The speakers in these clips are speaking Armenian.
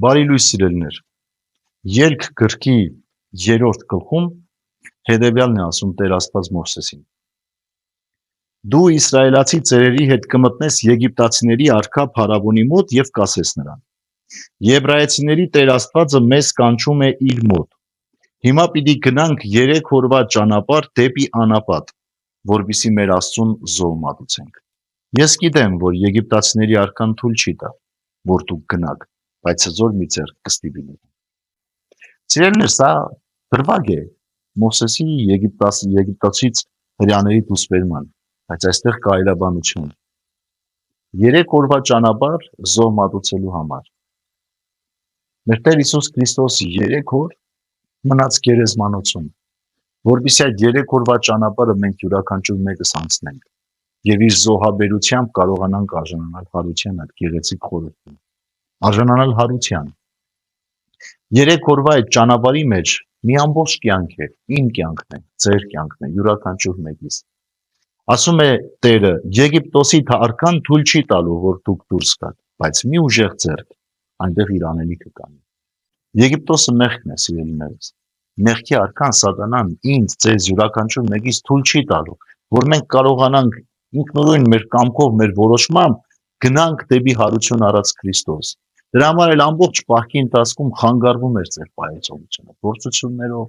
Բարի լույս սիրելիներ, Ելք գրքի 3-րդ գլխում հետևյալն է ասում Տեր Աստված Մովսեսին. դու իսրայելացի ծերերի հետ կմտնես եգիպտացիների արքա Փարավոնի մոտ և կասես նրան. Եբրայեցիների Տեր Աստվածը մեզ կանչում է իր մոտ. հիմա պիտի գնանք 3 օրվա ճանապարհ դեպի անապատ, որպեսզի մեր Աստծուն զոհ մատուցենք։ Ես գիտեմ, որ եգիպտացիների արքան թույլ չի տա, որ դուք գնաք, բայց հզոր մի ձեռք կստիպի նրան։ Սիրելիներ, սա դրվագ է Մովսեսի Եգիպտացից հրեաների դուսպերման, բայց այստեղ կա այլաբանություն։ 3 օրվա ճանապարհ զոհ մատուցելու համար։ Մեր Տեր Հիսուս Քրիստոս 3 օր մնաց գերեզմանոցում, որպեսզի այդ 3 օրվա ճանապարհը մենք յուրաքանչյուր մեկս անցնենք եւ իր զոհաբերությամբ կարողանանք արժանանալ հարության այդ գեղեցիկ խորհրդին։ Արժանանալ հարության։ 3 օրվա այդ ճանապարհի մեջ մի ամբողջ կյանք է, իմ կյանքն է, ձեր կյանքն է, յուրաքանչյուր մեկիս։ Ասում է Տերը, Եգիպտոսի արքան թույլ չի տալու, որ դուք դուրս գաք, բայց մի ուժեղ ձեռք այնտեղ իր անելիքը կանի։ Եգիպտոսը մեղքն է, սիրելիներս։ Մեղքի արքան սատանան ինձ, ձեզ յուրաքանչյուր մեկից թույլ չի տալու, որ մենք կարողանանք ինքնուրույն մեր կամքով, մեր որոշմամբ գնանք դեպի հարություն առած Քրիստոս։ Դրա համար էլ ամբողջ պահքի ընթացքում խանգարվում էր ձեր պայծողությունը, փորձություններով,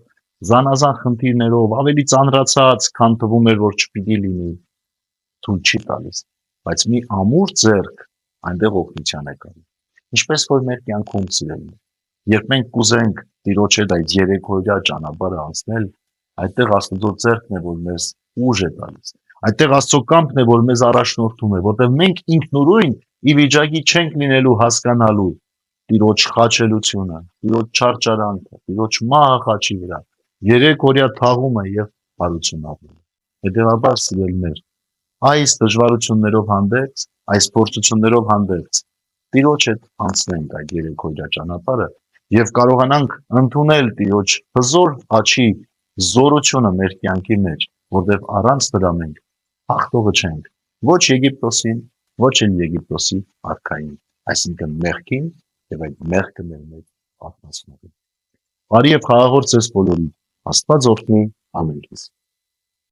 զանազան խնդիրներով, ավելի ծանրացած, քան թվում էր, որ չպիտի լինի, թույլ չի տալիս, բայց մի ամուր ձեռք այնտեղ օգնության է գալու։ Ինչպես որ մեր կյանքում սիրելիներ, երբ մենք կուզենք Տիրոջ հետ այդ 3 օրյա ճանապարհը անցնել, այդտեղ Աստծո ձեռքն է, որ մեզ ուժ է տալիս։ Այդտեղ Աստծո կամքն է, որ մեզ առաջնորդում է, որտեղ մենք ինքնուրույն ի վիճակի չենք լինելու հասկանալու Տիրոջ խաչելությունը, Տիրոջ չարչարանքը, Տիրոջ մահը խաչի վրա, 3 օրյա թաղումը եւ հարություն ապրելը։ Հետևաբար, սիրելիներ, այս դժվարություններով հանդերձ, այս փորձություններով հանդերձ, Տիրոջ հետ անցնենք այդ 3 օրյա ճանապարհը եւ կարողանանք ընդունել Տիրոջ հզոր աջի զորությունը մեր կյանքի մեջ, որտեղ առանց դրա մենք հաղթողը չենք, ոչ Եգիպտոսին, ոչ էլ Եգիպտոսի արքային, այսինքն մեղքին եւ այդ մեղքը մեր մեջ արթնացնելու։ Բարի եւ խաղաղ օր ձեզ բոլորին, Աստված օրհնի ամենքից։